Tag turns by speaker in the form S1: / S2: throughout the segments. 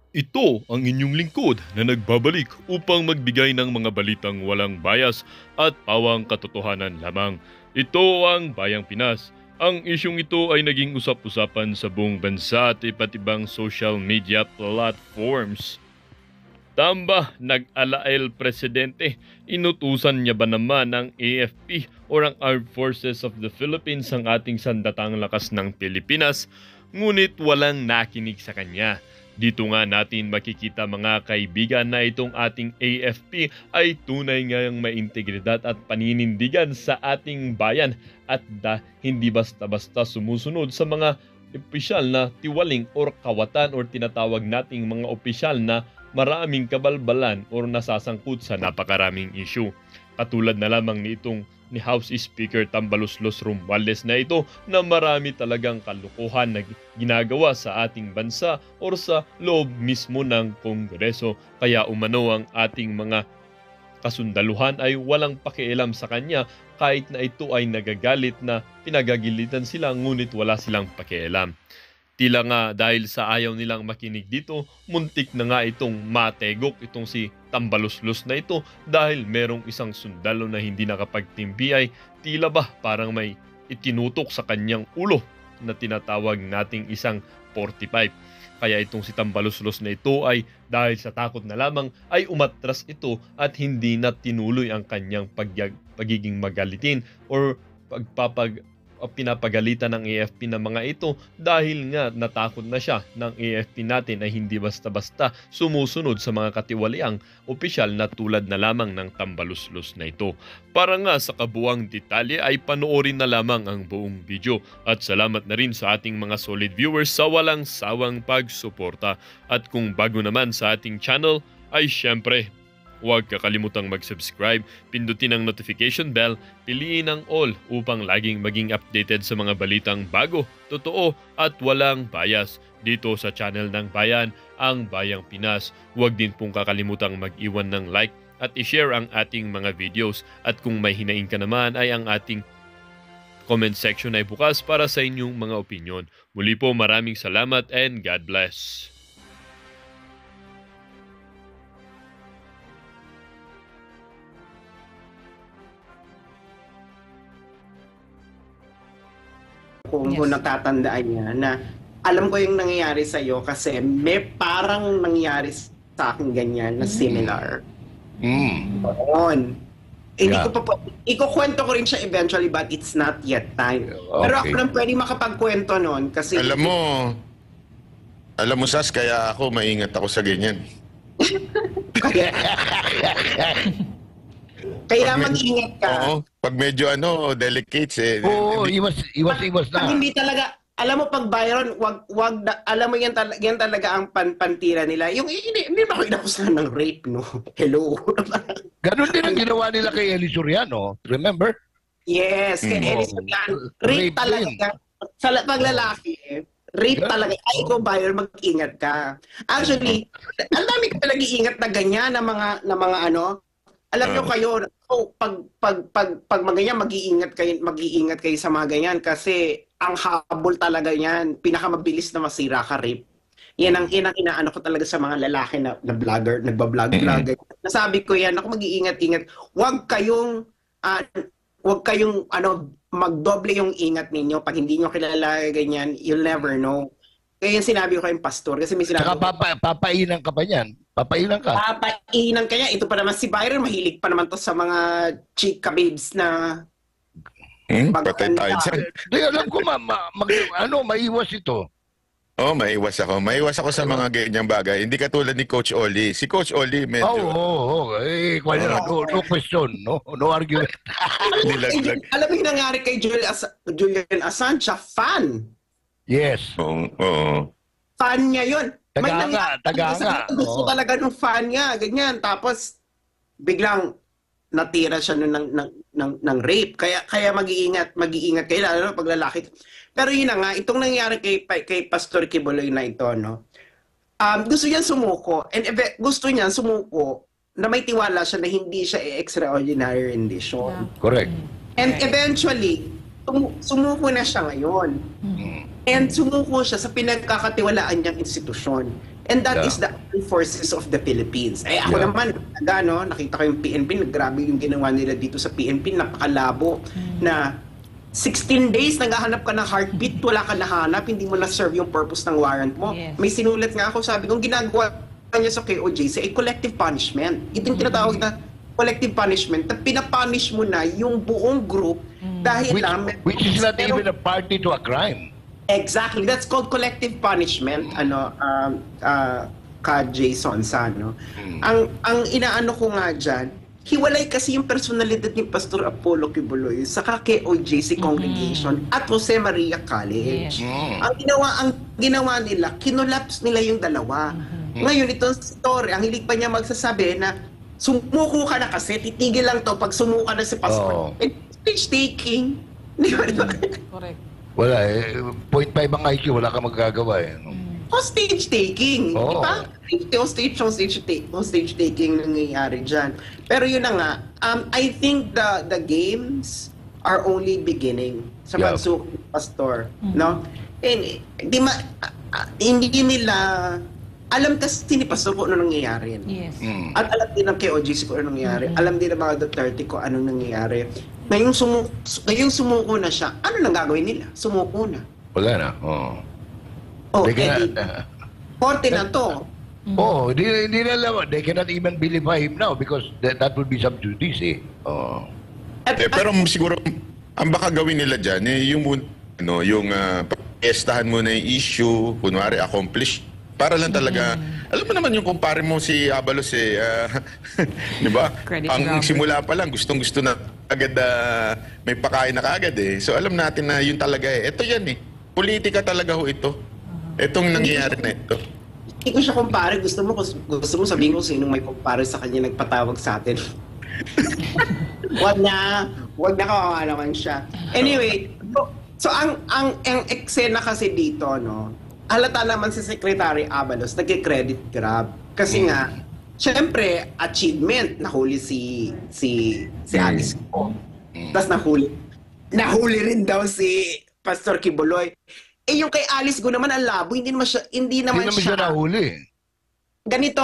S1: Ito ang inyong lingkod na nagbabalik upang magbigay ng mga balitang walang bias at pawang katotohanan lamang. Ito ang Bayang Pinas. Ang isyong ito ay naging usap-usapan sa buong bansa at iba't ibang social media platforms. Tamba, nag-alael presidente. Inutusan niya ba naman ng AFP o ang Armed Forces of the Philippines ang ating sandatang lakas ng Pilipinas? Ngunit walang nakinig sa kanya. Dito nga natin makikita mga kaibigan na itong ating AFP ay tunay ngang may integridad at paninindigan sa ating bayan at hindi basta-basta sumusunod sa mga opisyal na tiwaling or kawatan or tinatawag nating mga opisyal na maraming kabalbalan o nasasangkot sa napakaraming issue. Katulad na lamang ni House Speaker Tambaloslos Romualdez na ito na marami talagang kalukuhan na ginagawa sa ating bansa o sa loob mismo ng Kongreso. Kaya umano ang ating mga kasundaluhan ay walang pakialam sa kanya kahit na ito ay nagagalit na pinagagilitan sila ngunit wala silang pakialam. Tila nga dahil sa ayaw nilang makinig dito, muntik na nga itong mategok itong si Tambaloslos na ito dahil merong isang sundalo na hindi nakapagtimpi ay tila ba parang may itinutok sa kanyang ulo na tinatawag nating isang 45. Kaya itong si Tambaloslos na ito ay dahil sa takot na lamang ay umatras ito at hindi na tinuloy ang kanyang pagiging magalitin or pinapagalitan ng AFP ng mga ito dahil nga natakot na siya ng AFP natin ay hindi basta-basta sumusunod sa mga katiwaliang opisyal na tulad na lamang ng Tambaloslos na ito. Para nga sa kabuang detalye ay panoorin na lamang ang buong video at salamat na rin sa ating mga solid viewers sa walang sawang pagsuporta. At kung bago naman sa ating channel ay syempre huwag kakalimutang mag-subscribe, pindutin ang notification bell, piliin ang all upang laging maging updated sa mga balitang bago, totoo at walang bias dito sa channel ng Bayan, ang Bayang Pinas. Huwag din pong kakalimutang mag-iwan ng like at i-share ang ating mga videos. At kung may hinaing ka naman ay ang ating comment section ay bukas para sa inyong mga opinyon. Muli po maraming salamat and God bless.
S2: Kung
S3: Yes.
S2: natatandaan niya na alam ko yung nangyayari sa'yo kasi may parang nangyari sa akin ganyan na similar. Noon. Hindi
S4: Yeah.
S2: ko pa ikukwento ko rin siya eventually but it's not yet time. Pero ako
S4: Okay.
S2: lang pwede makapagkwento noon kasi
S5: Alam mo, Sas, kaya ako maingat ako sa ganyan.
S2: kaya
S5: Pag med-
S2: mag-ingat ka.
S5: Oo, pag medyo delicate
S4: Oo,
S5: hindi-
S4: iwas
S2: Pag
S4: na.
S2: hindi talaga, alam mo pag Byron, alam mo yan talaga ang pantira nila. Yung hindi ba ko inakusahan ng rape, no? Hello.
S4: Ganon din ang ginawa nila kay Eli Soriano. Remember?
S2: Yes, kay
S5: Mm.
S2: Ellis Soriano. Rape
S4: Rape
S2: talaga. Sa paglalaki, rape
S4: Yeah.
S2: talaga. Ay, ikaw, Byron, mag-ingat ka. Actually, ang dami ko nag-iingat na ganyan na mga ano. Alam nyo kayo, pag maganyan, mag-iingat kayo sa mga ganyan kasi ang habol talaga yan, pinakamabilis na masira ka, rape. Yan ang inaano ko talaga sa mga lalaki na vlogger, nagbablog. Nasabi ko yan, ako mag-iingat-ingat. Huwag kayong magdoble yung ingat ninyo. Pag hindi nyo kilala ganyan, you'll never know. Kaya yung sinabi ko kayong pastor, kasi may sinabi
S4: Saka papainan ka pa niyan. Papainan ka.
S2: papainan kaya. Ito pa naman si Byron, mahilig pa naman to sa mga chika babes na
S5: Patay tayo dyan.
S4: Di alam ko maiwas ito.
S5: Oo, maiwas ako. Maiwas ako sa mga ganyang bagay. Hindi katulad ni Coach Oli. Si Coach Oli medyo
S4: No question. No argument.
S5: nilaglag.
S2: Alam mo yung nangyari kay Julian Assange, fan.
S4: Yes.
S5: Oo.
S2: Fan niya yun. May
S4: Tagahanga,
S2: nangyari
S4: tagahanga.
S2: sa gusto
S4: Oo.
S2: talaga ng fan niya, ganyan. Tapos, biglang natira siya nun ng rape. Kaya mag-iingat kayo, lalo na pag lalaki. Pero yun na nga, itong nangyari kay Pastor Kibuloy na ito, no? Gusto niya sumuko. And gusto niya sumuko na may tiwala siya na hindi siya extraordinary rendition.
S4: Correct.
S2: And eventually, sumuko na siya ngayon. And sumuko siya sa pinagkakatiwalaan niyang institusyon. And that
S4: Yeah.
S2: is the armed forces of the Philippines. Eh ako
S4: Yeah.
S2: naman, nakita ko yung PNP, grabe yung ginawa nila dito sa PNP, napakalabo na 16 days naghahanap ka ng heartbeat, wala ka nahanap, hindi mo na-serve yung purpose ng warrant mo.
S3: Yes.
S2: May sinulat nga ako, sabi kong ginagawa niya sa KOJC ay collective punishment. Ito yung tinatawag na collective punishment, na pinapunish mo na yung buong group dahil lang...
S4: Which is not
S2: pero-
S4: even a party to a crime.
S2: Exactly. That's called collective punishment. Ka Jason no. Ang inaano ko nga diyan, hiwalay kasi yung personalidad ni Pastor Apollo Kibuloy sa KOJC congregation at Jose Maria College.
S3: Yes.
S2: Ang ginawa nila, kinolaps nila yung dalawa. Ngayon itong story, ang hilig pa niya magsasabi na sumuko ka na kasi, titigil lang to pag sumuko na si Pastor.
S4: Oo.
S2: Speech taking. Di ba?
S3: Correct.
S4: Wala eh. 0.5 ang IQ, wala ka magagawa eh.
S2: Hostage taking. Di
S4: Oo.
S2: ba? Hostage taking nangyayari dyan. Pero yun na nga, I think the games are only beginning sa
S4: Yeah.
S2: Mansuk Pastor. No? And, hindi nila alam kasi ni Pastor kung ano nangyayari.
S3: Yes.
S2: At alam din ng KOJC kung ano nangyayari. Alam din ng mga Duterte kung anong nangyayari. Ngayong sumuko na siya, ano nang gagawin nila? Sumuko na.
S4: Wala na. Oh.
S2: Oh,
S4: They
S2: edi,
S4: cannot,
S2: korte na to.
S4: hindi na alam. They cannot even vilify him now because that would be sub judice eh. Oh.
S2: At,
S5: Pero siguro, ang baka gawin nila dyan, yung pestahan mo na yung issue, kunwari accomplish, para lang talaga, alam mo naman yung kumpare mo si Abalos di ba?
S3: Credit
S5: Ang
S3: grabber.
S5: simula pa lang, gustong-gusto na agad may pakain na kaagad eh. So alam natin na yun talaga eh. Ito yan eh. Politika talaga ho ito. Itong nangyayari na ito.
S2: hindi ko siya kumpare. Gusto mo sabihin ko sinong may kumpare sa kanya nagpatawag sa atin. Wag na kawawa naman siya. Anyway, so ang eksena kasi dito, no, halata naman si Secretary Abalos, nagki-credit grab. Kasi nga, syempre, achievement, nahuli si Alice ko. Tapos nahuli rin daw si Pastor Kibuloy. Eh yung kay Alice Go naman ang labo, hindi naman siya
S4: nahuli.
S2: Ganito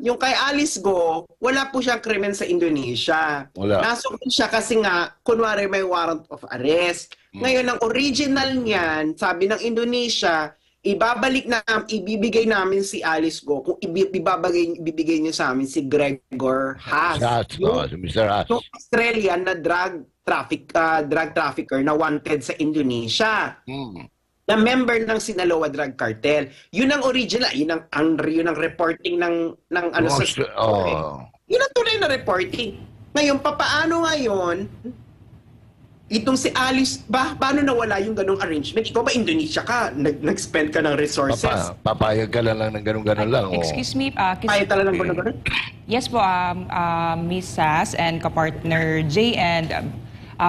S2: yung kay Alice Go, wala po siyang krimen sa Indonesia.
S4: Wala.
S2: Nasukol siya kasi nga, kunwari may warrant of arrest. Ngayon, ang original niyan, sabi ng Indonesia, ibibigay namin si Alice Go, kung ibibigay niyo sa amin si Gregor Haas.
S4: Si Mr. Haas.
S2: So, Australian na drug trafficker na wanted sa Indonesia. Na member ng Sinaloa Drug Cartel. Yun ang original, yun ang reporting ng ano sa story. Yun ang tunay na reporting. Ngayon, papaano ngayon itong si Alice, paano nawala yung ganong arrangement? Ikaw ba Indonesia ka? Nag-spend ka ng resources?
S4: Papayag ka lang ng ganun-ganun lang.
S3: Excuse me,
S2: Kaya talaga ng ganun?
S3: yes po, Miss Sass and kapartner Jay and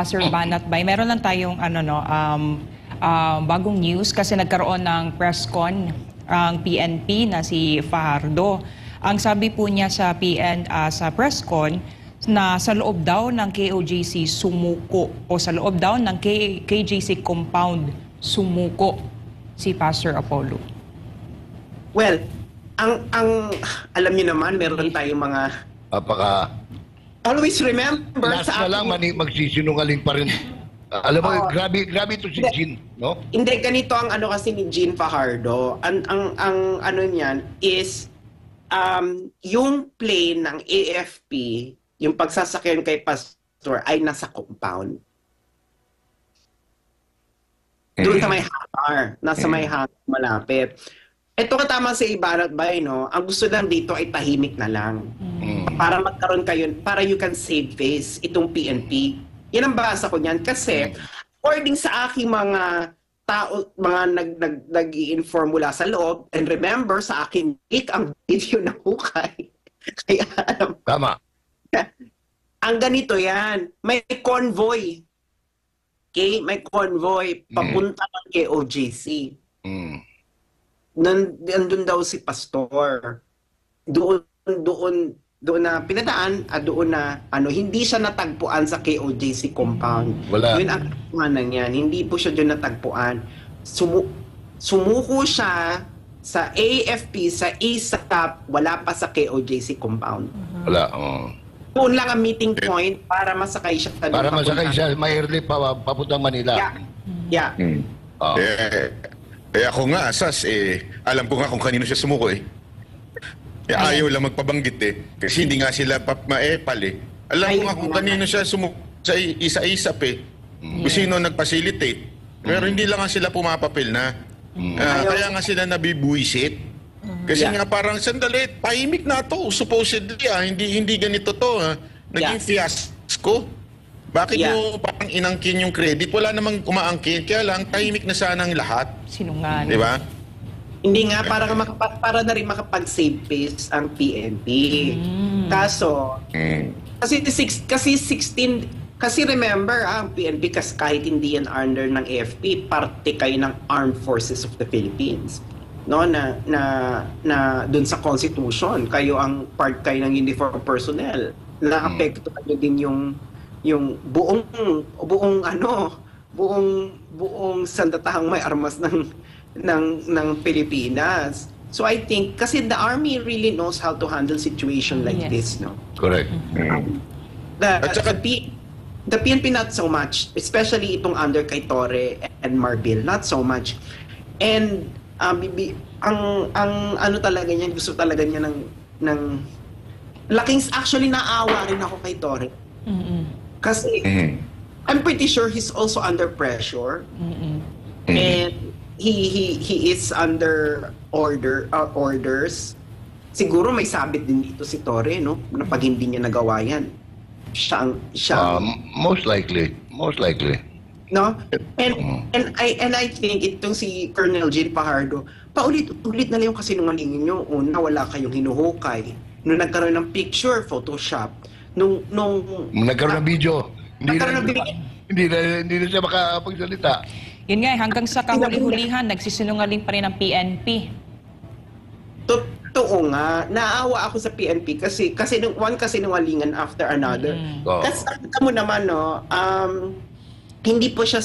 S3: Sir Banat Bay. Meron lang tayong bagong news kasi nagkaroon ng press con ang PNP na si Fajardo. Ang sabi po niya sa sa press con na sa loob daw ng KOJC sumuko o sa loob daw ng KJC compound sumuko si Pastor Apollo.
S2: Well, ang alam niyo naman, meron tayong mga always remember
S4: last
S2: sa
S4: na lang, magsisinungaling pa rin. Alam mo, grabe ito si Jean, no?
S2: Hindi, ganito ang ano kasi ni Jean Fajardo. Ang ano niyan is yung plane ng AFP, yung pagsasakyan kay Pastor ay nasa compound. Doon sa may hangar. Nasa may hangar malapit. Ito katama sa Ibarat Bay, no? Ang gusto lang dito ay tahimik na lang. Para magkaroon kayo, para you can save face itong PNP. Yan ang basa ko niyan. Kasi, according sa aking mga tao, mga nag-i-inform mula sa loob, and remember, sa aking ang video na hukay. Kaya alam,
S4: Tama.
S2: ang ganito yan, may convoy. Okay? May convoy papunta ng KOJC. Nandun daw si Pastor. Doon na pinadaan at doon na hindi siya natagpuan sa KOJC compound.
S4: Wala.
S2: Yun ang katotohanan niyan. Hindi po siya doon natagpuan. Sumuko siya sa AFP, sa ISAP, wala pa sa KOJC compound.
S4: Wala.
S2: Doon lang ang meeting point para masakay siya.
S4: Para masakay siya, may airlift papuntang Manila.
S2: Yeah.
S4: Oh.
S5: Ako nga, Asas, alam ko nga kung kanino siya sumuko ayaw lang magpabanggit kasi hindi nga sila maepal Alam ko nga kung kanino siya sumuko sa isa-isap kung sino nag-facilitate. Pero hindi lang nga sila pumapapil na. Kaya nga sila nabibuisit. Kasi nga parang sandali, tahimik na to. Supposedly, hindi ganito to. Naging fiasco. Bakit mo parang inangkin yung credit? Wala namang kumaangkin. Kaya lang, tahimik na sana ang lahat.
S3: Sinungaling.
S5: Di ba?
S2: Hindi nga, para na rin makapag-save face ang PNP. Kaso, kasi remember, ang PNP, kahit hindi yan under ng AFP, parte kayo ng Armed Forces of the Philippines. No, na dun sa Constitution, kayo ang part kayo ng uniform personnel. Na-apekto kayo din yung buong sandatahang may armas ng Pilipinas. So I think kasi the army really knows how to handle situation like this, no.
S4: Correct.
S2: The PNP not so much, especially itong under kay Torre and Marbil, not so much. And ang ano talaga niya, gusto talaga niya ng actually naawa rin ako kay Torre. Kasi I'm pretty sure he's also under pressure. And he is under orders. Siguro may sabit din dito si Torre, no? Na pag hindi niya nagawa yan. Siya
S4: Most likely.
S2: no? And I think itong si Colonel Jean Fajardo, paulit-ulit na lang yung kasinungalingan nyo. Una, wala kayong hinuhukay. Nung nagkaroon ng picture, Photoshop. Nung
S4: Nagkaroon ng video.
S2: Hindi
S4: na siya makapagsalita.
S3: Yun nga, hanggang sa kahuli-hulihan, nagsisinungaling pa rin ang PNP.
S2: Totoo nga. Naawa ako sa PNP kasi one kasinungalingan after another. Kasi mo naman, no, hindi po siya,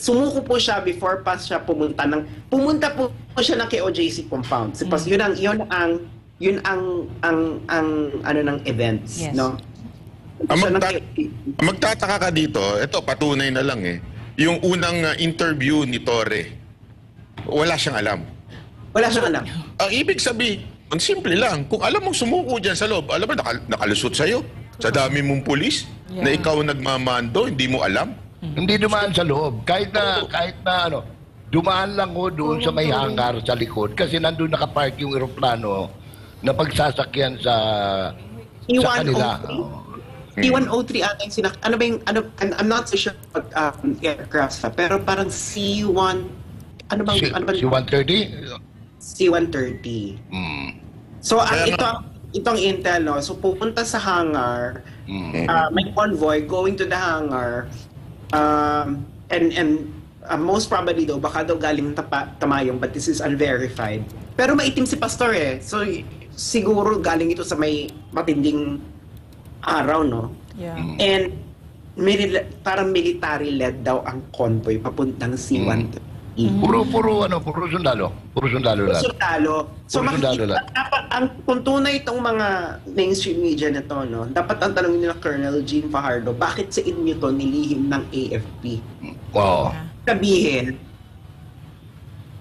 S2: sumuko po siya before pa siya pumunta po siya ng KOJC compound. Suppose yun ang ano ng events,
S3: Yes.
S2: no?
S5: Magtataka ka dito, ito patunay na lang yung unang interview ni Torre, wala siyang alam.
S2: Wala siyang alam.
S5: Ang ibig sabihin, ang simple lang, kung alam mong sumuko dyan sa loob, alam mo, nakalusot sa'yo. Sa dami mong pulis, na ikaw nagmamando, hindi mo alam.
S4: Hindi dumaan sa loob. Kahit na dumaan lang ko doon sa may hangar sa likod kasi nandun nakapark yung eroplano na pagsasakyan sa kanila.
S2: C-103 ata yung I'm not so sure about aircraft pero parang C-1
S4: C-130?
S2: C-130. So itong intel, no, so pupunta sa hangar, may convoy going to the hangar, and most probably daw baka daw galing Tamayong, but this is unverified. Pero maitim si Pastor so siguro galing ito sa may matinding araw, no?
S3: Yeah.
S2: And parang military-led daw ang convoy papuntang C-130.
S4: Puro sundalo. Puro sundalo lang.
S2: So makikita, dapat kung tunay itong mga mainstream media na to, no, dapat ang tanongin nila Colonel Jean Fajardo, bakit sa inyo to nilihim ng AFP?
S4: Wow.
S2: Sabihin,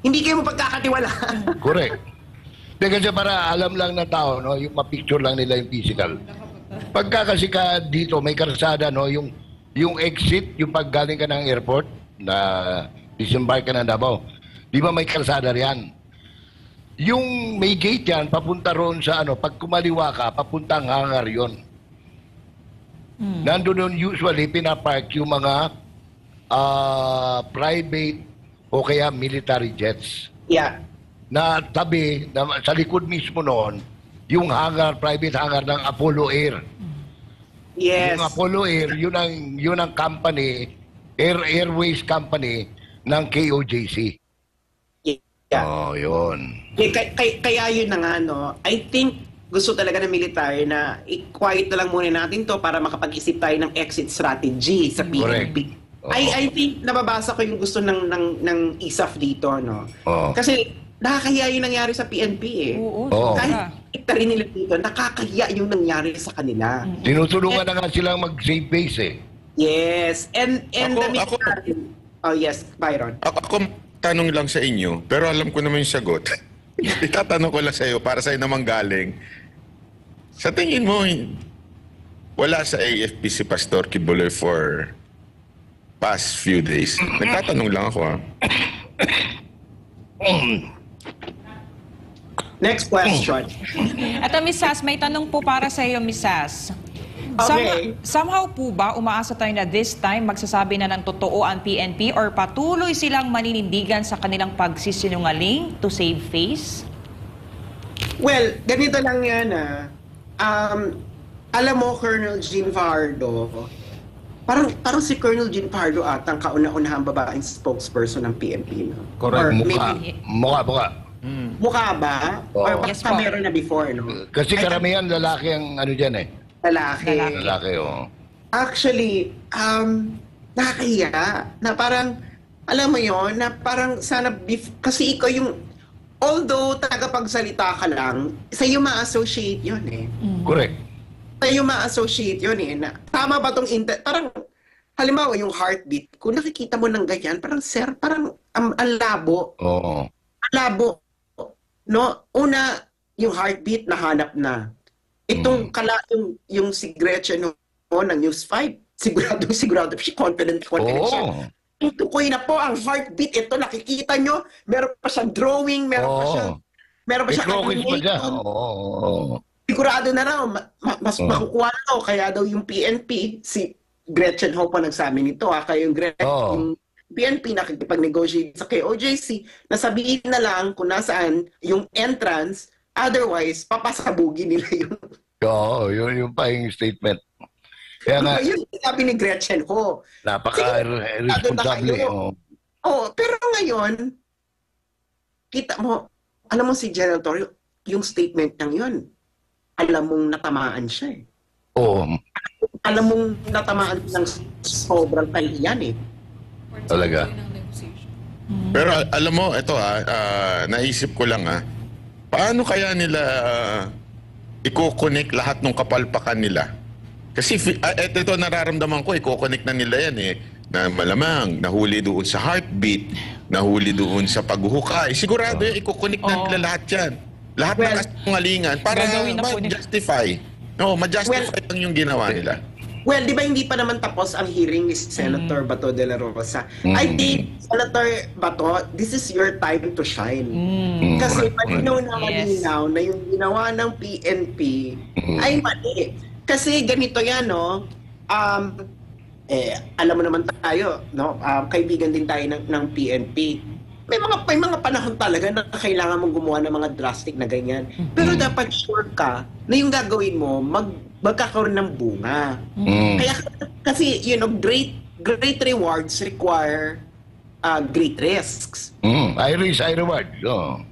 S2: hindi kayo mapagkakatiwalaan.
S4: Correct. Kasi para alam lang ng tao, no, yung ma-picture lang nila yung physical. Pagka kasi ka dito, may karsada, no, yung exit, yung paggaling ka ng airport, na disembark ka ng Davao, di ba may karsada riyan? Yung may gate yan, papunta roon sa pag kumaliwa ka, papuntang hangar yon. Nandun usually pinapark yung mga private o kaya military jets.
S2: Yeah.
S4: Na tabi, sa likod mismo noon, yung hangar, private hangar ng Apollo Air.
S2: Yes.
S4: Yung Apollo Air, yun ang company, Airways company ng KOJC.
S2: Yeah.
S4: Oh, yun.
S2: Kaya yun na nga, no, I think gusto talaga ng military na i-quiet na lang muna natin to para makapag-isip tayo ng exit strategy sa PNP.
S4: Oh.
S2: I think nababasa ko yung gusto ng ISAF dito, no.
S4: Oh.
S2: Kasi nakakahiya yung nangyari sa PNP eh.
S3: Oo,
S4: Oo.
S2: Kahit
S3: sobra.
S2: kita rin nila dito, nakakahiya yung nangyari sa kanila.
S4: Tinutulungan na nga silang mag-save face eh.
S2: Yes. And
S5: Ako-
S2: oh yes, Byron.
S5: Ako tanong lang sa inyo, pero alam ko naman yung sagot. Itatanong ko lang sa iyo, para sa'yo naman galing. Sa tingin mo, wala sa AFP si Pastor Kibuloy for past few days. Nagtatanong lang ako ha.
S2: Next question.
S3: Ito, Miss Sas, may tanong po para sa iyo, Miss Sas.
S2: Okay.
S3: Somehow po ba, umaasa tayo na this time magsasabi na ng totoo ang PNP or patuloy silang maninindigan sa kanilang pagsisinungaling to save face?
S2: Well, ganito lang yan alam mo, Colonel Jean Fajardo, parang si Colonel Jean Fajardo atang kauna-unahang babaeng spokesperson ng PNP. No?
S4: Correct.
S2: Or
S4: Mukha.
S2: maybe-
S4: Mukha.
S2: Mukha ba?
S4: Oo.
S2: Or
S3: Yes
S2: basta
S3: po.
S2: meron na before, no?
S4: Kasi karamihan lalaki ang ano dyan eh.
S2: Lalaki.
S4: Lalaki, oh.
S2: Actually, nakakahiya na parang, alam mo yon na parang sana, kasi ikaw yung, although tagapagsalita ka lang, sa'yo ma-associate yun eh.
S4: Correct.
S2: Sa'yo ma-associate yun eh. Na, tama ba tong, parang, halimbawa yung heartbeat, kung nakikita mo ng ganyan, parang sir, parang ang labo.
S4: Oo.
S2: Ang labo. No? Una, yung heartbeat, nahanap na. Itong yung si Gretchen ng News 5, sigurado, confident siya.
S4: Oo.
S2: Tukoy na po ang heartbeat. Ito, nakikita nyo, meron pa siyang drawing, meron pa siyang
S4: May crokis pa dyan.
S2: animation.
S4: Oo.
S2: Sigurado na raw, mas makukuha na raw. Kaya daw yung PNP, si Gretchen Ho pa nagsabi nito, kaya yung yung PNP nakikipag-negotiate sa KOJC, nasabihin na lang kung nasaan yung entrance, otherwise, papasabugin nila yung...
S4: Oo, yun pa yung statement. Kaya nga,
S2: Yun sabi ni Gretchen Ho.
S4: napaka-responsable.
S2: Oh, pero ngayon, kita mo, alam mo si General Torrio, yung statement niyang yun, alam mong natamaan siya eh.
S4: Oo,
S2: Alam mong natamaan ng sobrang kahiyan eh.
S4: talaga.
S5: Pero alam mo, ito naisip ko lang paano kaya nila i-connect lahat ng kapalpakan nila? Kasi ito nararamdaman ko, i-connect na nila yan eh. Na malamang, nahuli doon sa heartbeat, nahuli doon sa paghuhukay. Sigurado yan, i-connect na nila lahat yan. Lahat ng kasinungalingan para
S3: gagawin na po nila.
S5: ma-justify. No, ma-justify lang yung ginawa nila.
S2: Well, di ba hindi pa naman tapos ang hearing ni Senator Bato de la Rosa? I think, Senator Bato, this is your time to shine. Kasi malinaw na malinaw na yung ginawa ng PNP ay mali. Kasi ganito yan, no? Alam mo naman tayo, no? Kaibigan din tayo ng PNP. May mga panahon talaga na kailangan mong gumawa ng mga drastic na ganyan. Pero dapat sure ka na yung gagawin mo, magkakaroon ng bunga. Kaya kasi, great rewards require great risks.
S4: High risk, high reward. Oo.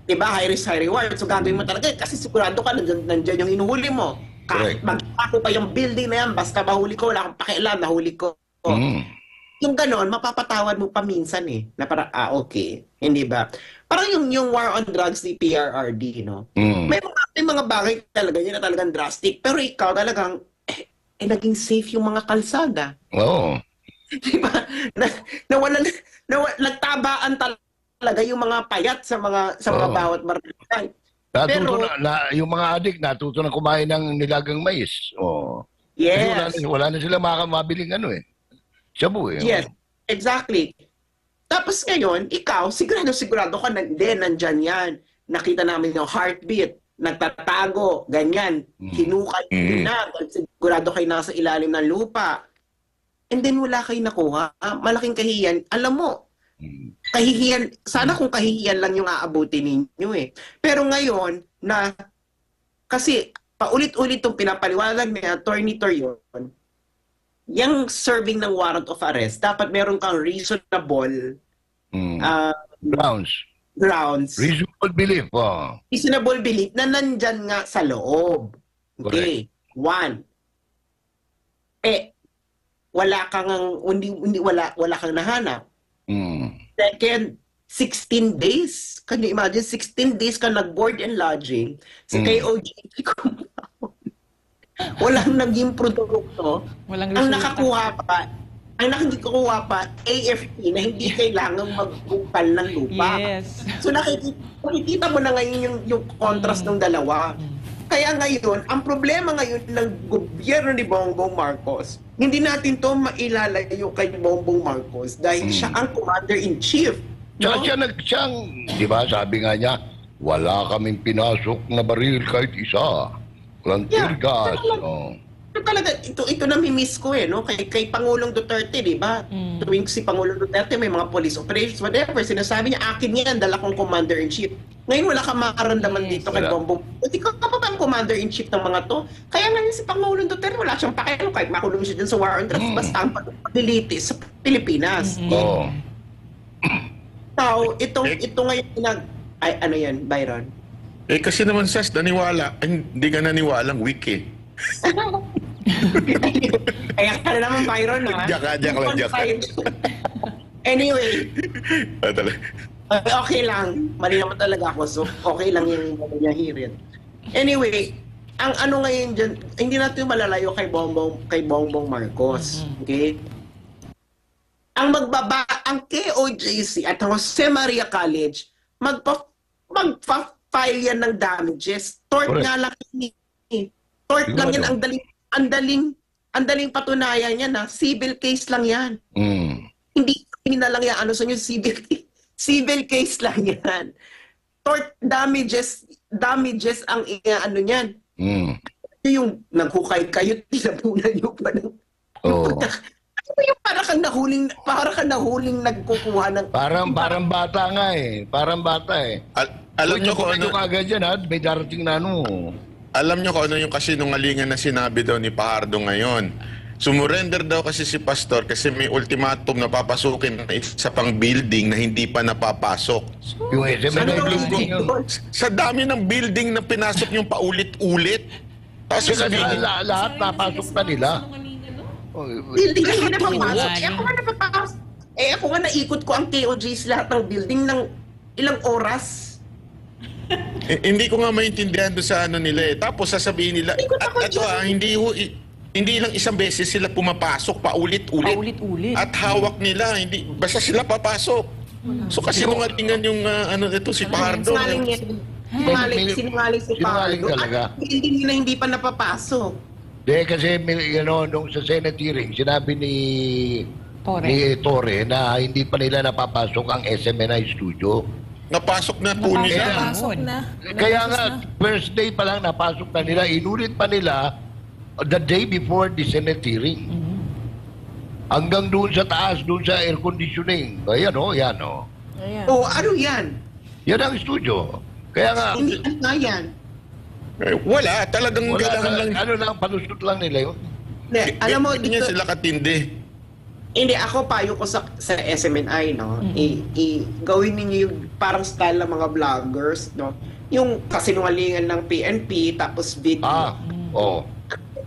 S2: Diba? High risk, high reward. So gagawin mo talaga kasi sigurado ka nandiyan yung hinuhuli mo. Kahit magpako pa yung building na yan, basta mahuli ko, wala akong pakialam, nahuli ko. Yung ganon, mapapatawad mo pa minsan eh. Na parang, okay. Hindi ba? Parang yung war on drugs ni PRRD, no? May mga bagay talaga yun na talagang drastic. Pero ikaw talagang, naging safe yung mga kalsada.
S4: Oo.
S2: Diba? Nagtabaan talaga yung mga payat sa mga bawat barangay.
S4: Natuto yung mga adik, natuto na kumain ng nilagang mais. Oo.
S2: Yes.
S4: Kasi wala na sila mabiling shabu eh.
S2: Yes, exactly. Tapos ngayon, ikaw, sigurado ka nandyan yan. Nakita namin yung heartbeat, nagtatago, ganyan, hinukay na, sigurado kayo nasa ilalim ng lupa. And then wala kayo nakuha. Malaking kahihiyan. Alam mo, kahihiyan, sana kung kahihiyan lang yung aabutin ninyo eh. Pero ngayon, kasi paulit-ulit itong pinapaliwanag ni Attorney Torion, yung serving ng warrant of arrest, dapat meron kang reasonable grounds.
S4: Reasonable belief.
S2: Reasonable belief na nandyan nga sa loob. Okay. One. Wala kang nahanap. Second, 16 days. Can you imagine? 16 days ka nag-board and lodging sa KOJC compound. Walang naging produkto.
S3: Walang
S2: Ang
S3: resulta.
S2: nakikuha pa, AFP na hindi kailangang magbukal ng lupa.
S3: Yes.
S2: So nakikita mo na ngayon yung contrast ng dalawa. Kaya ngayon, ang problema ngayon ng gobyerno ni Bongbong Marcos, hindi natin to mailalayo kay Bongbong Marcos dahil siya ang commander-in-chief.
S4: Tsaka siyang, di ba, sabi nga niya, wala kaming pinasok na baril kahit isa. Walang tear gas.
S2: Ito nami-miss ko no? Kay Pangulong Duterte, di ba? Tuwing si Pangulong Duterte, may mga police operations, whatever, sinasabi niya, akin yan, dala kong commander-in-chief. Ngayon wala ka makaramdaman dito kay Bongbong. Hindi ka pa ba ang commander-in-chief ng mga to? Kaya ngayon si Pangulong Duterte, wala siyang pakialam kahit makulong siya dyan sa war on drugs, basta ang paglilitis sa Pilipinas.
S4: Oo.
S2: So, ito ngayon ano yan, Byron?
S5: Kasi naman, Sas, naniwala. Hindi ka naniwalang weak eh.
S2: Kaya ka na naman, Byron, ha?
S5: Diyak ka.
S2: Anyway,
S5: Talaga.
S2: okay lang. Mali naman talaga ako. So, okay lang yung niya hirit. Anyway, ang ano ngayon dyan, hindi natin malalayo kay Bongbong Marcos. Okay? Ang KOJC at Jose Maria College, magpa-file yan ng damages. Tort nga lang yun. Tort lang yan. Ang daling patunayan yan, ha? Civil case lang yan. Hindi na lang yan. Ano sa inyo? Civil case lang yan. Tort damages ang ano niyan. Yung naghukay kayo, tinabunan nyo pa ng... Ano yung para kang nahuling nagkukuha ng...
S4: Parang bata nga eh. Parang bata eh.
S5: Alam nyo kung ano...
S4: Kagad yan ha, may darating na ano.
S5: Alam nyo kung ano yung kasinungalingan na sinabi daw ni Fajardo ngayon. Sumurrender daw kasi si Pastor kasi may ultimatum na papasukin na isa pang building na hindi pa napapasok.
S4: Yung SMNI building yun.
S5: Sa dami ng building na pinasok yung paulit-ulit. Tapos
S4: Kasi
S5: sabihin,
S4: lahat napasok na nila.
S2: Building na napapasok. Ako nga naikot ko ang KOJC lahat ng building ng ilang oras.
S5: hindi ko nga maintindihan doon sa ano nila eh. Tapos sasabihin nila, hindi lang isang beses sila pumapasok paulit-ulit. At hawak nila, hindi basta sila papasok. So kasi sinungalingan yung ito si Fajardo.
S2: Sinungaling si Fajardo.
S4: talaga.
S2: At building na hindi pa napapasok.
S4: Kasi nung sa Senate hearing, sinabi ni Torre na hindi pa nila napapasok ang SMNI studio.
S5: Napasok na po nila.
S6: Napasok na.
S4: Kaya nga, first day pa lang napasok na nila, inulit pa nila the day before the Senate hearing. Hanggang doon sa taas, doon sa air conditioning. Ayan yan o.
S6: Ayan.
S2: Ano yan?
S4: Yan ang studio. Kaya nga,
S2: Hindi nga yan.
S5: Wala, talagang kailangan lang.
S4: Palusot lang nila yun.
S2: Alam mo,
S5: Hindi
S2: dito,
S5: sila katindi.
S2: hindi, ako payo ko sa SMNI, no? Gawin ninyo yung parang style ng mga vloggers, no? Yung kasinungalingan ng PNP, tapos video.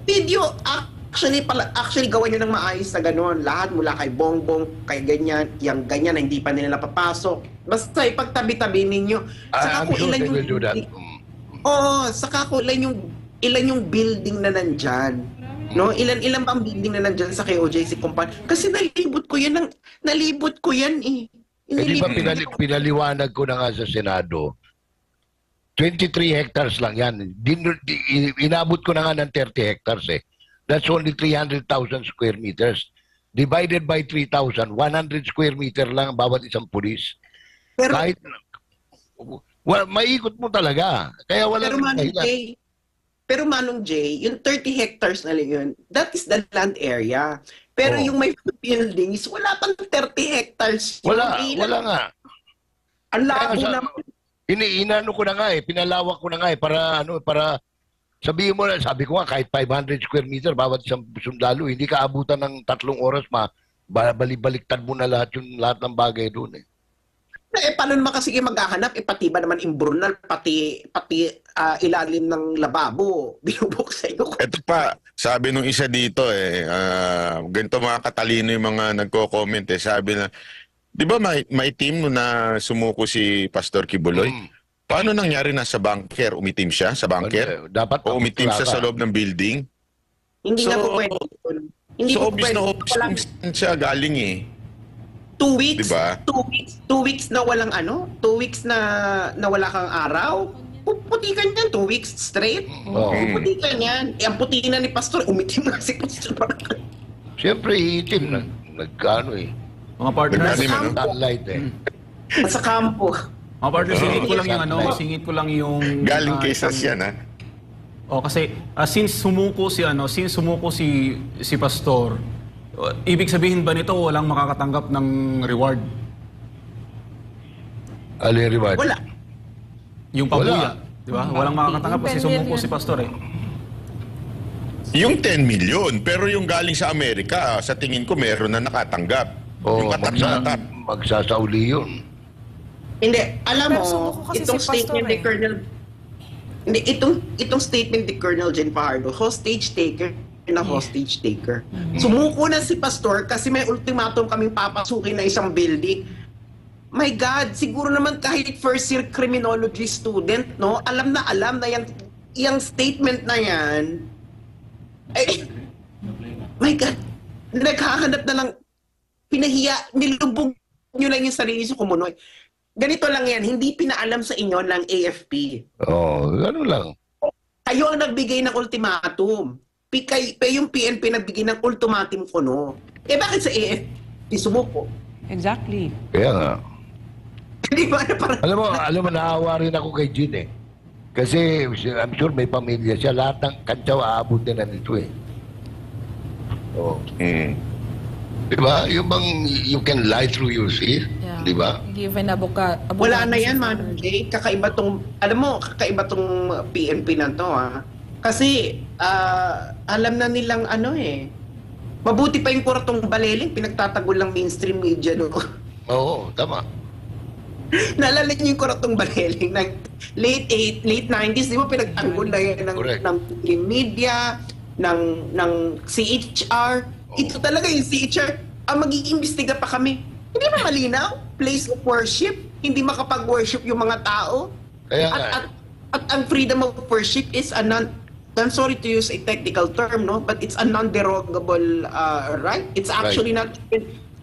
S2: Video, actually gawin nyo ng maayos na gano'n. Lahat mula kay Bongbong, kay ganyan, yung ganyan na hindi pa nila napapasok. Basta ipagtabi-tabi ninyo. Saka
S4: I'm sure they will do that.
S2: Saka ko ilan yung building na nandyan. No, ilan bang building na nandyan sa KOJC compound? Kasi nalibot ko yan eh.
S4: Di ba pinaliwanag ko na nga sa Senado, 23 hectares lang yan. Inabot ko na nga ng 30 hectares eh. That's only 300,000 square meters. Divided by 3,000, 100 square meter lang bawat isang pulis.
S2: Pero,
S4: Kahit, maikot mo talaga. Kaya wala
S2: pero Manong Jay, yung 30 hectares na yun, that is the land area. Pero yung may buildings, wala pang 30 hectares.
S4: Wala nga.
S2: Ang labo naman.
S4: Inano ko na nga eh, pinalawak ko na nga eh, para sabihin mo na, sabi ko nga, kahit 500 square meter, bawat isang sundalo, hindi ka abutan ng 3 oras, balibaliktad mo na lahat ng bagay doon eh.
S2: Paano naman kasi maghahanap? Pati ba naman imburnal, pati ilalim ng lababo, binubuksan ko.
S5: Ito pa, sabi nung isa dito ganito mga katalino yung mga nagko-comment sabi na, Di ba may team no na sumuko si Pastor Kibuloy? Paano nangyari na sa bunker? Umitim siya sa bunker?
S4: Dapat
S5: O umitim siya sa loob ng building?
S2: Hindi
S5: So,
S2: nga po pwede yun. Hindi
S5: So
S2: po
S5: obvious na
S2: pwede.
S5: obvious kung saan siya galing eh.
S2: 2 weeks,
S5: Diba?
S2: 2 weeks na walang 2 weeks na wala kang araw. Puputikan yan, 2 weeks straight.
S4: Oo.
S2: Puputikan yan. Ang puti na ni Pastor, umitim na si Pastor.
S4: Siyempre, itim. Nagkano eh.
S6: Mga partners,
S5: Nagkano ano?
S4: Sunlight eh.
S2: Sa kampo.
S6: mga partners, singit ko lang yung singit ko lang yung
S5: Galing kay Sas yan ha.
S6: kasi since sumuko si Pastor, ibig sabihin ba nito walang makakatanggap ng reward?
S4: Alin reward?
S2: Wala.
S6: Yung pabuya,
S4: Wala.
S6: di ba? Walang makakatanggap kasi sumuko si Pastor eh.
S5: Yung 10 million, pero yung galing sa Amerika, sa tingin ko meron na nakatanggap. Yung atat na atat.
S4: Magsasauli yun.
S2: Hindi, alam
S7: Pero
S2: mo,
S7: sumuko kasi
S2: itong
S7: si Pastor
S2: statement ni
S7: eh.
S2: Colonel itong statement ni Colonel Jen Fajardo, hostage taker na hostage taker. Sumuko na si Pastor kasi may ultimatum kaming papasukin na isang building. My God, siguro naman kahit first year criminology student, no, alam na yung statement na yan, ay, my God, naghahanap na lang, pinahiya, nilubog nyo lang yung sarili sa kumunoy. Ganito lang yan, hindi pinaalam sa inyo ng AFP.
S4: Gano'n lang.
S2: Kayo ang nagbigay ng ultimatum. Yung PNP nagbigay ng ultimatum ko, no? Bakit sa AFP sumuko?
S3: Exactly.
S4: Kaya nga.
S2: Di ba? Parang,
S4: Alam mo, naawa rin ako kay Jean eh. Kasi I'm sure may pamilya siya. Lahat ng kantsaw aabutin na nito eh. Oh. Diba? Yung bang you can lie through your teeth?
S7: Yeah.
S4: Diba?
S7: Hindi even abogado.
S2: wala na yan, man. Kakaiba tong PNP na to, ha? Kasi, alam na nilang mabuti pa yung kuratong Baleling, pinagtatagol lang mainstream media, no?
S4: Oo, tama.
S2: Naalala niyo yung kuratong Baleling ng late 90s, di ba pinagtanggol na yan
S4: Correct.
S2: ng media, ng CHR. Ito talaga yung CHR, ang mag-iimbestiga pa kami. Hindi ba malinaw? Place of worship, hindi makapag-worship yung mga tao.
S4: Kaya nga.
S2: At ang freedom of worship is I'm sorry to use a technical term, no, but it's a non-derogable right. It's actually not.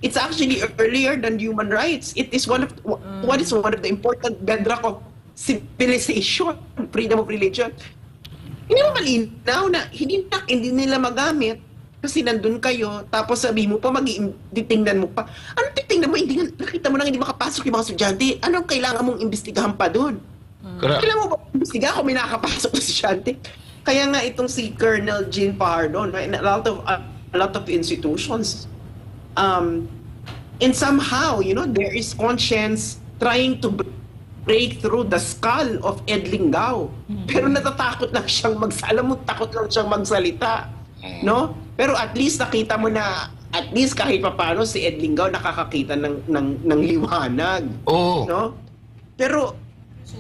S2: It's actually earlier than human rights. It is one of the important bedrock of civilization, freedom of religion. Hindi mo malinaw na hindi nila magamit kasi nandun kayo, tapos sabi mo pa, titingnan mo pa. Anong titingnan mo? Nakita mo nang hindi makapasok yung mga estudyante. Anong kailangan mong imbestigahan pa doon? Kailangan mo ba imbestigahan kung may nakakapasok na estudyante? Kaya nga itong si Colonel Jean Fajardo, no, and a lot of institutions, and somehow, there is conscience trying to break through the skull of Ed Lingao. Pero natatakot lang siyang takot lang siyang magsalita. No? Pero at least nakita mo na, at least kahit papaano si Ed Lingao nakakakita ng liwanag.
S4: Oo.
S2: No? Pero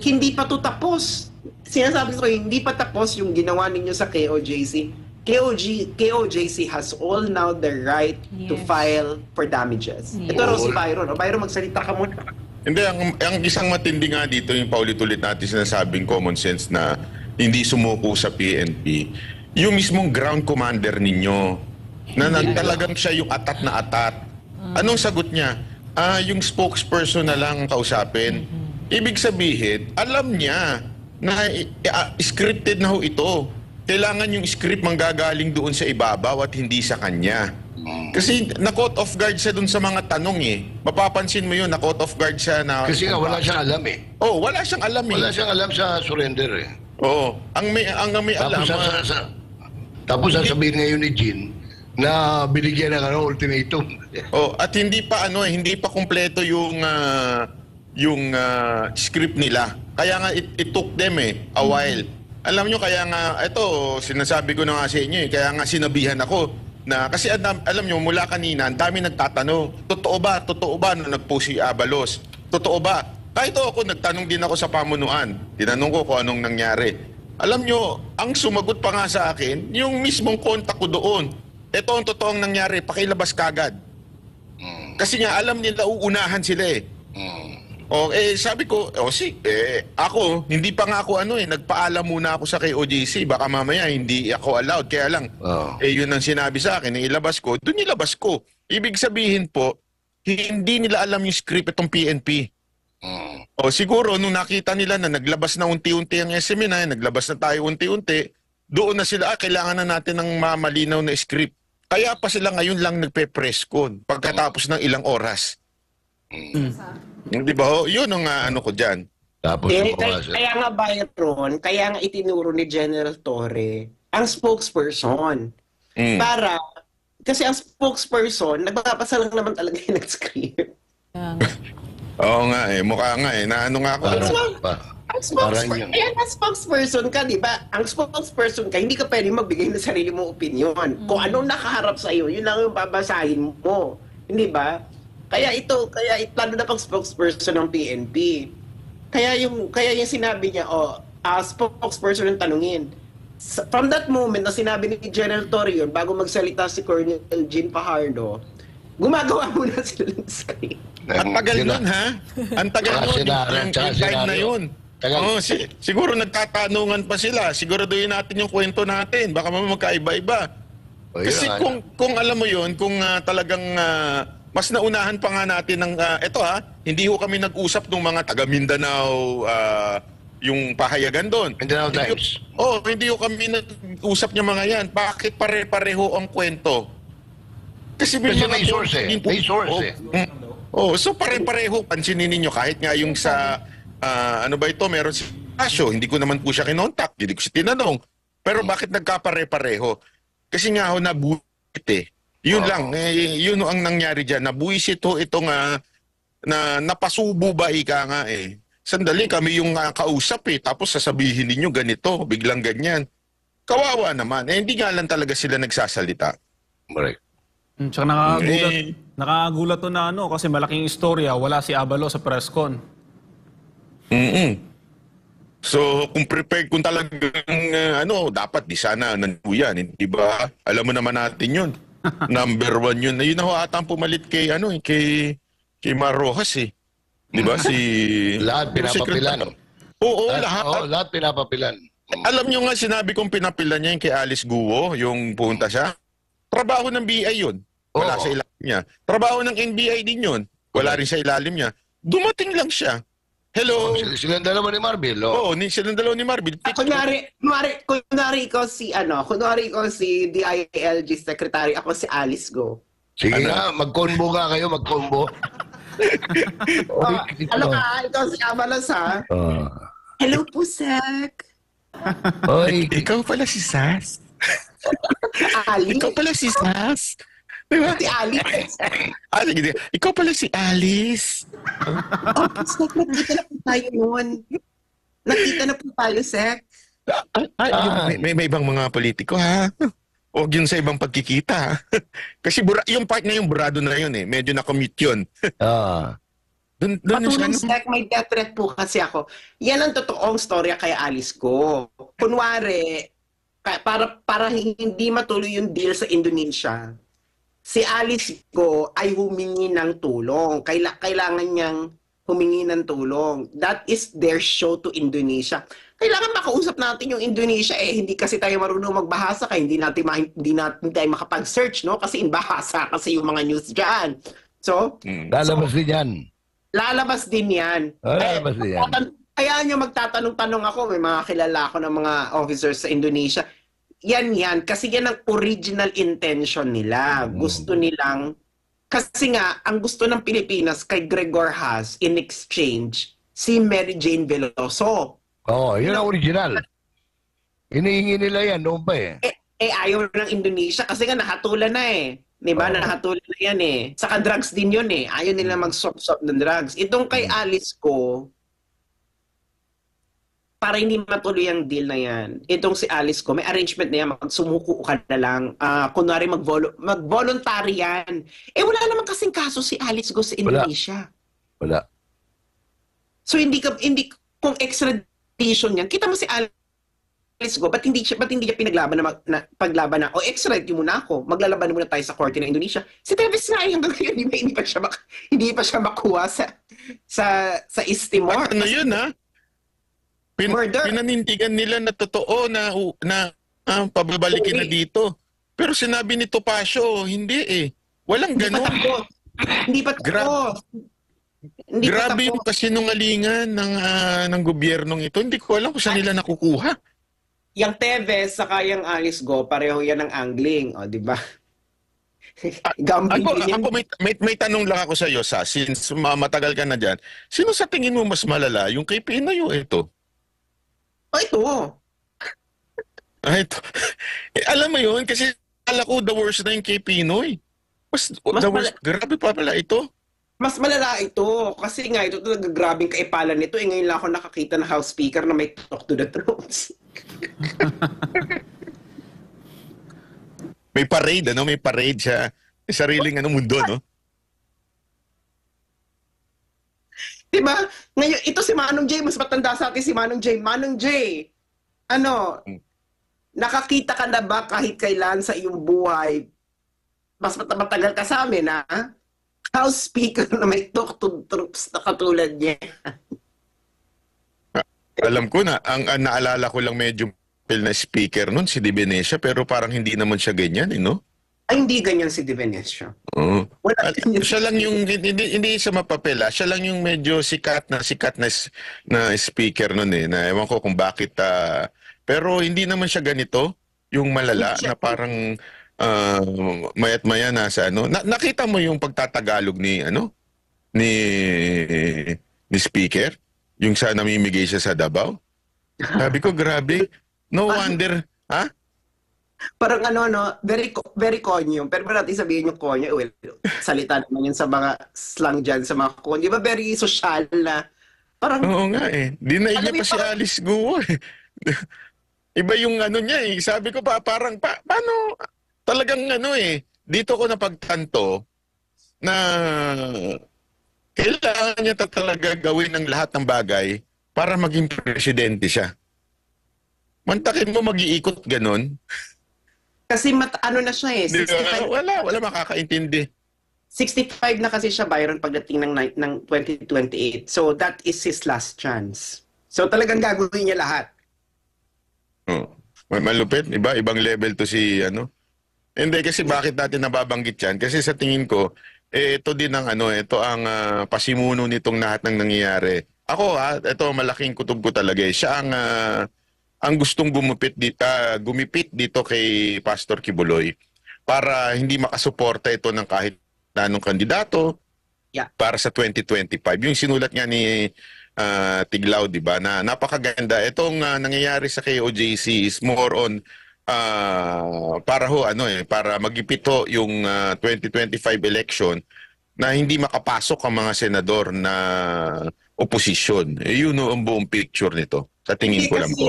S2: hindi pa to tapos. Sinasabi ko, hindi pa tapos yung ginawa ninyo sa KOJC. KOJC has all now the right to
S3: Yes.
S2: file for damages. Ito raw si Byron. Byron, magsalita ka muna.
S5: Hindi, ang isang matindi nga dito yung paulit-ulit natin sinasabing common sense na hindi sumuko sa PNP. Yung mismong ground commander ninyo, na talagang siya yung atat na atat. Anong sagot niya? Yung spokesperson na lang kausapin. Ibig sabihin, alam niya na scripted na ho ito. Kailangan yung script manggagaling doon sa ibabaw at hindi sa kanya. Kasi na-caught off guard siya doon sa mga tanong eh. Mapapansin mo yun, na-caught off guard siya na...
S4: Kasi nga wala siyang alam eh.
S5: Oh, wala siyang alam eh.
S4: Wala siyang alam sa surrender eh.
S5: Oo. Ang may alam...
S4: Tapos sasabihin ngayon ni Jean na binigyan ng ultimatum.
S5: at hindi pa hindi pa kumpleto yung script nila. Kaya nga it took them a while. Alam nyo, kaya nga ito sinasabi ko na nga sa inyo kaya nga sinabihan ako na kasi alam nyo mula kanina ang dami nagtatanong, totoo ba na nagpost si Abalos? Totoo ba? Kahit ako nagtanong din ako sa pamunuan. Tinanong ko kung anong nangyari. Alam nyo, ang sumagot pa nga sa akin, yung mismong kontak ko doon. Ito ang totoong nangyari, pakilabas kagad. Kasi nga alam nila uunahan sila eh. Sabi ko, ako, hindi pa nga ako nagpaalam muna ako sa KOJC. Baka mamaya hindi ako allowed. Kaya lang, yun ang sinabi sa akin, ilabas ko, doon nilabas ko. Ibig sabihin po, hindi nila alam yung script itong PNP. Siguro, nung nakita nila na naglabas na unti-unti ang SMNI, naglabas na tayo unti-unti, doon na sila, kailangan na natin ng malinaw na script. Kaya pa sila ngayon lang nagpe-press con pagkatapos ng ilang oras. Di ba ho? Yun ang ko dyan.
S4: Tapos
S2: kaya nga Byron, kaya nga itinuro ni General Torre ang spokesperson. Para, kasi ang spokesperson, nagbabasa lang naman talaga yung script.
S5: Oo nga mukha nga naano nga ako.
S2: Ang spokesperson ka, di ba? Ang spokesperson ka, hindi ka pwede magbigay ng sarili mong opinion. Kung anong nakaharap sa iyo, yun lang yung babasahin mo. Hindi ba? Kaya lalo na pang spokesperson ng PNP. Kaya yung sinabi niya, spokesperson ang tanungin. From that moment na sinabi ni General Torre yun, bago magsalita si Colonel Jean Fajardo, gumagawa muna sila ng script.
S5: Ang tagal nun, ha? Ang tagal nun, yung time na yun. Siguro nagtatanungan pa sila. Siguraduhin natin yung kwento natin. Baka magkaiba-iba. Kasi kung alam mo yun, kung talagang mas naunahan pa nga natin ng hindi ho kami nag-usap ng mga taga Mindanao, yung pahayagan doon.
S4: Mindanao Times.
S5: Hindi ho kami nag-usap niya mga yan. Bakit pare-pareho ang kwento? Kasi
S4: may source May source
S5: so pare-pareho. Pansinin ninyo kahit nga yung sa meron si Asyo, hindi ko naman po siya kinontak, hindi ko siya tinanong. Pero bakit nagkapare-pareho? Kasi nga ho nabuhit Yun lang, yun ang nangyari dyan. Nabuisit ho itong na napasubo ba ika nga Sandali, kami yung kausap tapos sasabihin ninyo ganito, biglang ganyan. Kawawa naman. Hindi nga lang talaga sila nagsasalita.
S4: Correct.
S6: Tsaka nakakagulat to na kasi malaking istorya, wala si Abalo sa press con.
S5: So, kung talagang dapat di sana nanduyan, hindi ba? Alam mo naman natin yun. Number 1 yun. Yun na ho atang pumalit kay Mar Rojas Di ba?
S4: Lahat pinapapilan.
S5: Lahat
S4: pinapapilan.
S5: Alam nyo nga, sinabi kong pinapilan niya yung kay Alice Guo, yung pumunta siya. Trabaho ng BI yun. Wala sa ilalim niya. Trabaho ng NBI din yun. Wala rin sa ilalim niya. Dumating lang siya. Hello.
S4: Silang dalawa ni Marbil.
S5: Silang dalawa ni Marbil.
S2: Kunwari ikaw si DILG Secretary, ako si Alice Go.
S4: Sige nga, mag-combo nga kayo, mag-combo.
S2: Ikaw si Avalos ha? Hello po, Sec.
S5: Ikaw pala si Sas.
S2: Ali?
S5: Ikaw pala si Sas. Diba?
S2: Si Alice.
S5: Ikaw pala si Alice.
S2: Sec, nakita na po tayo noon. Nakita na po tayo, Sec.
S5: May ibang mga politiko, ha? Huwag yun sa ibang pagkikita. Kasi yung part na yung burado na yun Medyo na-commute yun.
S2: Patulong, Sec, may death threat po kasi ako. Yan ang totoong storya kay Alice ko. Kunwari, para hindi matuloy yung deal sa Indonesia, si Alice ko ay humingi ng tulong. Kailangan niyang humingi ng tulong. That is their show to Indonesia. Kailangan makausap natin yung Indonesia hindi kasi tayo marunong magbahasa kaya hindi tayo makapag-search kasi inbahasa kasi yung mga news diyan. So,
S4: lalabas din yan.
S2: Lalabas din yan.
S4: Lalabas din yan.
S2: Kaya nyo magtatanong-tanong ako, may mga kilala ko ng mga officers sa Indonesia. Yan. Kasi yan ang original intention nila. Gusto nilang, kasi nga, ang gusto ng Pilipinas kay Gregor Haas in exchange, si Mary Jane Veloso.
S4: Yun ang original. Hinihingi nila yan noon pa
S2: Ayaw ng Indonesia kasi nga nahatulan na Diba? Nahatulan na yan Saka drugs din yun Ayaw nila mag-swap-swap ng drugs. Itong kay Alice ko, para hindi matuloy ang deal na yan, itong si Alice ko, may arrangement na yan, magsumuko ka na lang. Kunwari mag-voluntary yan. Wala naman kasing kaso si Alice ko sa Indonesia.
S4: Wala.
S2: So hindi kung extradition yan, kita mo si Alice Alice Go, ba't hindi niya pinaglaban paglaban na, extradite niyo muna ako, maglalaban muna tayo sa korte ng Indonesia. Si Teves nga hanggang ngayon, hindi pa siya makuha sa Istimor.
S5: Ano yun, ha?
S2: Murder.
S5: Pinanindigan nila na totoo na pababalikin na dito. Pero sinabi ni Topacio, hindi eh. Walang ganon.
S2: Hindi pa tapos.
S5: Grabe yung kasinungalingan ng gobyernong ito. Hindi ko alam kung saan nila nakukuha.
S2: Yang Teves saka yung Alice Go, pareho yan ng angling, o, di ba? Gambling
S5: Ako may tanong lang ako sa iyo, since matagal ka na dyan. Sino sa tingin mo mas malala? Yung kay Pinoy o ito?
S2: ito.
S5: Ito. Alam mo yun, kasi alam ko the worst na yung kay Pinoy. The worst. Grabe pa pala ito.
S2: Mas malala ito. Kasi nga, ito talaga grabing kaipalan nito. Ngayon lang ako nakakita ng House Speaker na may talk to the troops.
S5: May parade, May parade siya. May sariling mundo, no?
S2: Diba? Ngayon, ito si Manong J. Mas matanda sa atin si Manong J. Manong J, nakakita ka na ba kahit kailan sa iyong buhay? Mas matagal ka sa amin, ha? House Speaker na may talk to troops na katulad niya.
S5: Alam ko na, ang naalala ko lang medyo na speaker nun, si Di Venecia, pero parang hindi naman siya ganyan, no?
S2: Ay, hindi ganyan si Di Venecia.
S5: Oo. Siya lang yung, hindi siya mapapela, siya lang yung medyo sikat na speaker nun eh, na ewan ko kung bakit, pero hindi naman siya ganito, yung malala, na parang mayat maya nasa nakita mo yung pagtatagalog ni ni speaker, yung sa namimigay siya sa Davao. Sabi ko, grabe. No wonder, ha?
S2: Parang very konyo. Pero natin sabihin yung konyo, well, salita naman yun sa mga slang dyan, sa mga konyo. Di ba very social na, parang...
S5: Oo nga eh. Dinaig niya pa si Alice Guo eh. Iba yung niya eh. Sabi ko parang, paano, talagang dito ko napagtanto na kailangan niya talaga gawin ng lahat ng bagay para maging presidente siya. Mantakin mo mag-iikot ganon.
S2: Kasi na siya eh. 65,
S5: wala makakaintindi.
S2: 65 na kasi siya, Byron, pagdating ng 2028. So that is his last chance. So talagang gagawin niya lahat.
S5: Oh. Malupit, ibang level to si Hindi kasi bakit natin nababanggit yan? Kasi sa tingin ko, ito din ang ito ang pasimuno nitong lahat ng nangyayari. Ako ito malaking kutob ko talaga eh. Siya ang gustong gumipit dito kay Pastor Kibuloy para hindi makasuporta ito ng kahit anong kandidato para sa 2025. Yung sinulat nga ni Tiglao, di ba, na napakaganda. Itong nangyayari sa KOJC is more on para para magipito yung 2025 election na hindi makapasok ang mga senador na oposisyon. Yun ang buong picture nito. Sa tingin ko lang po.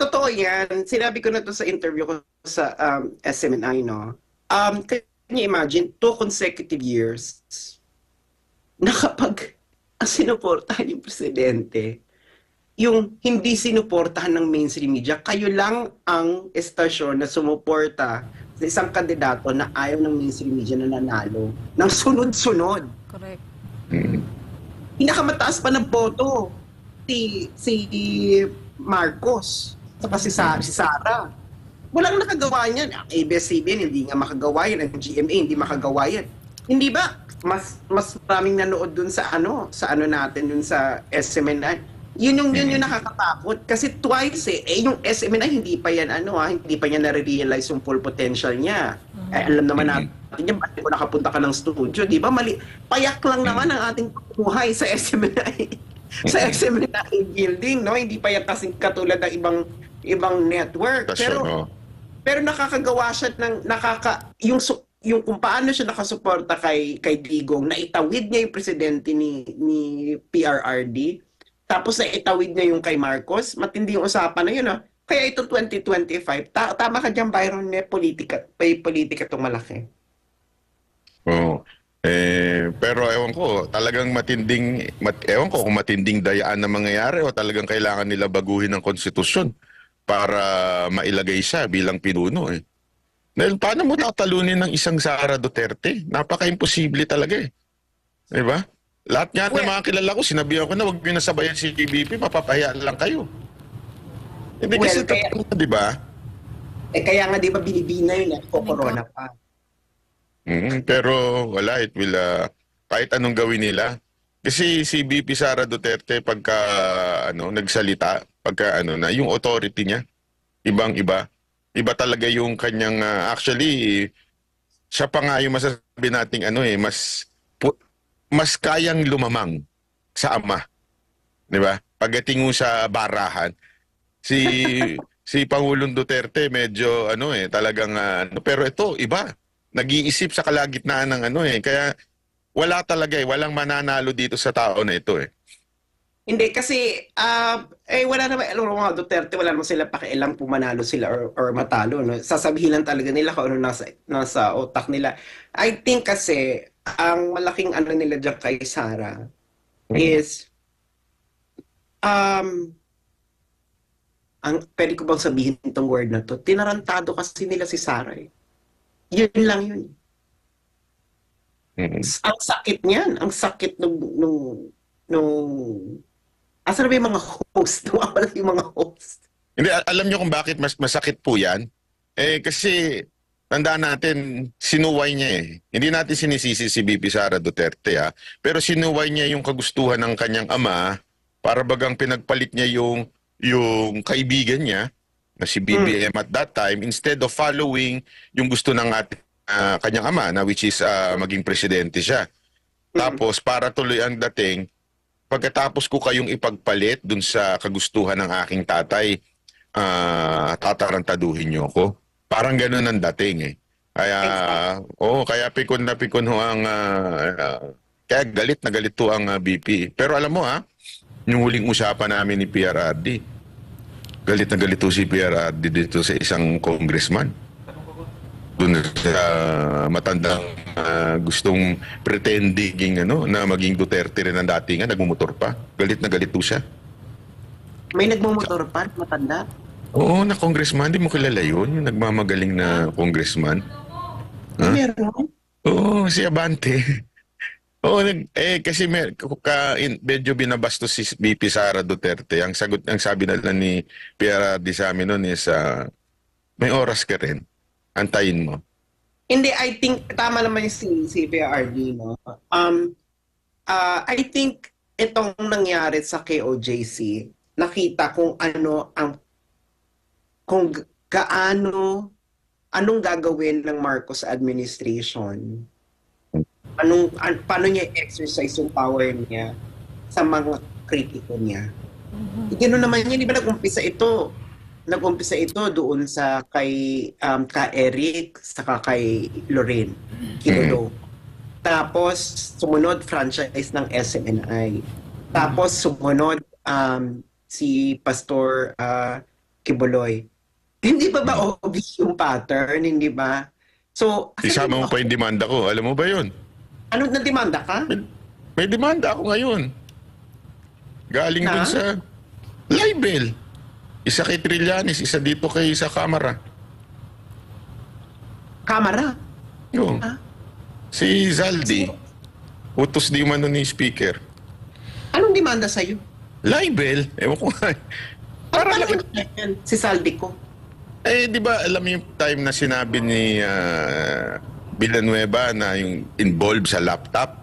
S2: Totoo yan. Sinabi ko na to sa interview ko sa SMNI, no? Can you imagine, 2 consecutive years na kapag sinuportahan yung presidente, yung hindi sinuportahan ng mainstream media, kayo lang ang estasyon na sumuporta sa isang kandidato na ayaw ng mainstream media na nanalo ng sunod-sunod.
S7: Correct.
S2: Pinakamataas pa ng boto si Marcos saka si Sara. Walang nakagawa niyan. Ang ABS-CBN hindi nga makagawa yan. Ang GMA hindi makagawa yan. Hindi ba? Mas maraming nanood dun sa natin dun sa SMNI. Yun yung nakakatakot kasi twice yung SMNI hindi pa yan hindi pa niya na-realize yung full potential niya. Alam naman natin yan, bakit kung nakapunta ka ng studio, di ba? Payak lang naman ang ating buhay sa SMNI. Sa SMNI building, no? Hindi pa yan kasing katulad ng ibang network. Pero nakakagawa siya ng yung kung paano siya nakasuporta kay Digong, na itawid niya yung presidente ni PRRD, tapos na itawid niya yung kay Marcos, matindi yung usapan na yun. Kaya ito 2025, tama ka dyan, Byron, may politika itong malaki.
S5: Oo. Pero ewan ko, talagang ewan ko kung matinding dayaan na mangyayari o talagang kailangan nila baguhin ang konstitusyon para mailagay siya bilang pinuno eh. Dahil paano mo tatalunin ng isang Sara Duterte? Napaka-imposible talaga eh. Di ba? Lahat nga ng mga kilala ko, sinabihan ko na huwag niyo nasabayan si PBB, mapapahiya lang kayo. Hindi kasi di ba?
S2: Kaya nga di ba binibina yun at corona pa.
S5: Pero wala, it will, kahit anong gawin nila. Kasi si BP Sara Duterte pagka nagsalita, pagka na yung authority niya, ibang-iba. Iba talaga yung kanyang actually siya pa nga yung masasabi nating mas kayang lumamang sa ama. 'Di ba? Pagdating sa barahan, si Pangulong Duterte medyo talagang pero ito iba. Nag-iisip sa kalagitnaan ng kaya wala talaga walang mananalo dito sa tao na ito eh.
S2: Hindi kasi wala naman alam mo mga Duterte, wala naman sila pakialam kung manalo sila or matalo, no. Sasabihin lang talaga nila kung ano nasa utak nila. I think kasi ang malaking nila diyan kay Sara is ang pwede ko bang sabihin itong word na to, tinarantado kasi nila si Sara eh. Yun lang yun. Ang sakit niyan, ang sakit nung asan na ba yung mga host? Wala yung mga host.
S5: Hindi, alam niyo kung bakit masakit po yan? Kasi tandaan natin, sinuway niya eh. Hindi natin sinisisi si BP Sara Duterte pero sinuway niya yung kagustuhan ng kanyang ama para bagang pinagpalit niya yung kaibigan niya na si BBM at that time instead of following yung gusto ng kanyang ama na which is maging presidente siya. Tapos para tuloy ang dating, pagkatapos ko kayong ipagpalit dun sa kagustuhan ng aking tatay, tatarantaduhin niyo ako. Parang gano'n ang dating eh. Kaya, kaya pikon na pikon ho ang, kaya galit na galit ho ang BP. Pero alam mo yung huling usapan namin ni PRRD, galit na galit ho si PRRD dito sa isang congressman. Doon sa matandang gustong pretending na maging Duterte rin ang datingan, nagmumotor pa. Galit na galit po siya.
S2: May nagmumotor pa, matanda?
S5: Oo, na congressman. Di mo kilala yun? Yung nagmamagaling na congressman.
S2: Meron?
S5: Oo, si Abante. Oo, kasi medyo binabastos si BP Sara Duterte. Ang sabi na lang ni PRRD sa amin noon is, may oras ka rin. Antayin mo.
S2: Hindi, I think tama naman si PRD, no. I think itong nangyari sa KOJC, nakita kung anong gagawin ng Marcos administration. Paano niya exercise yung power niya sa mga kritiko niya. Ganoon naman yun, di ba nag-umpisa ito doon sa kay Eric saka kay Lorraine Kibuloy. Tapos sumunod franchise ng SMNI. Tapos sumunod si Pastor Kibuloy. Hindi ba obvious yung pattern, hindi ba? So,
S5: isama mo pa yung demanda ko. Alam mo ba yun?
S2: Ano na demanda ka?
S5: May demanda ako ngayon. Galing dun sa libel. Isa kay Trillanes, isa dito kay sa Kamara.
S2: Kamara?
S5: Oo. Si Zaldi. Utos di man ni speaker.
S2: Anong demanda sa'yo?
S5: Libel? Ewan ko nga.
S2: Para lang yan, si Saldi ko.
S5: Di ba alam yung time na sinabi ni Villanueva na yung involved sa laptop?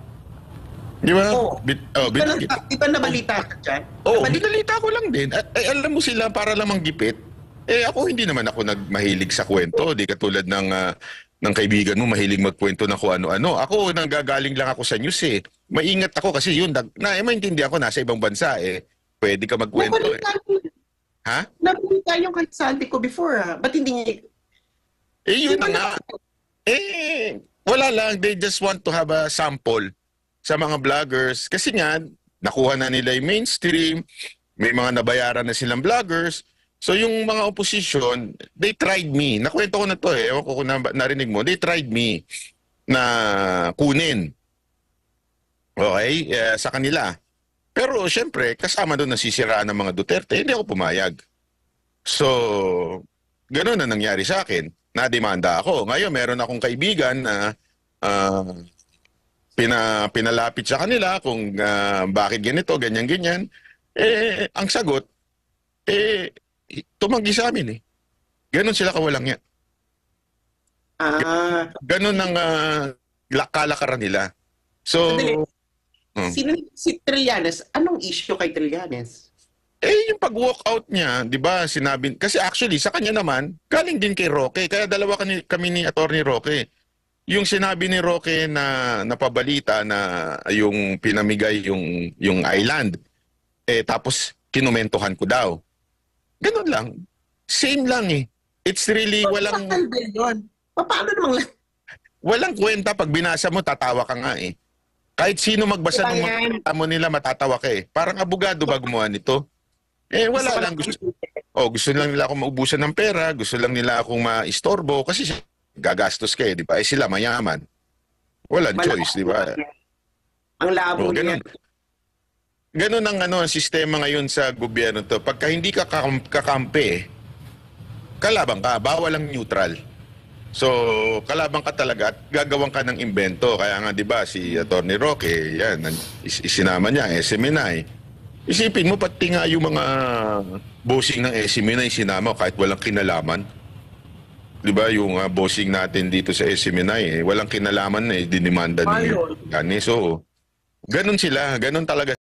S5: Di ba?
S2: Oo. Di ba nabalita ka dyan?
S5: Oo, binalita ko lang din. Alam mo sila para lang manggipit. Ako hindi naman ako mahilig sa kwento. Di katulad ng kaibigan mo, mahilig magkwento na kung ano-ano. Ako, nanggagaling lang ako sa news eh. Maingat ako kasi yun, maintindihan ko, nasa ibang bansa eh. Pwede ka magkwento eh. Ha?
S2: Nabalita yung kay Saldi ko before Ba't hindi niya...
S5: Yun na nga. Wala lang. They just want to have a sample sa mga vloggers. Kasi nga, nakuha na nila yung mainstream, may mga nabayaran na silang vloggers. So yung mga opposition, they tried me. Nakwento ko na to eh. Ewan ko kung narinig mo. They tried me na kunin. Okay? Sa kanila. Pero syempre, kasama doon nasisiraan ng mga Duterte, hindi ako pumayag. So, ganun na nangyari sa akin. Nademanda ako. Ngayon, meron akong kaibigan na pinalapit sa kanila kung bakit ganito, ganyan-ganyan. Ang sagot, tumanggi sa amin eh. Ganun sila kawalang yan. Ganun ang kalakaran nila. So,
S2: Sino si Trillanes? Anong issue kay Trillanes?
S5: yung pag-walkout niya, di ba, sinabi, kasi actually, sa kanya naman, galing din kay Roque. Kaya dalawa kami ni Attorney Roque. Yung sinabi ni Roque na napabalita na yung pinamigay yung island, tapos kinumentuhan ko daw. Ganun lang. Same lang eh. It's really walang...
S2: Paano namang...
S5: Walang kwenta pag binasa mo, tatawa ka nga eh. Kahit sino magbasa ng mga mo nila, matatawa ka eh. Parang abogado ba gumawa nito? Wala lang. Gusto lang nila akong maubusan ng pera, gusto lang nila akong maistorbo kasi gagastos ka eh, di ba? Sila mayaman. Walang choice, di ba?
S2: Ang labo niya.
S5: Ganun ang sistema ngayon sa gobyerno to. Pagka hindi ka kakampi, kalabang ka, bawal ang neutral. So, kalabang ka talaga at gagawin ka ng imbento. Kaya nga, di ba, si Attorney Roque, yan, isinama niya, SMNI. Isipin mo, pati nga yung mga bossing ng SMNI sinama kahit walang kinalaman. Di ba, yung bossing natin dito sa SMNI, walang kinalaman na dinimanda ni Gani. So, ganun sila, ganun talaga.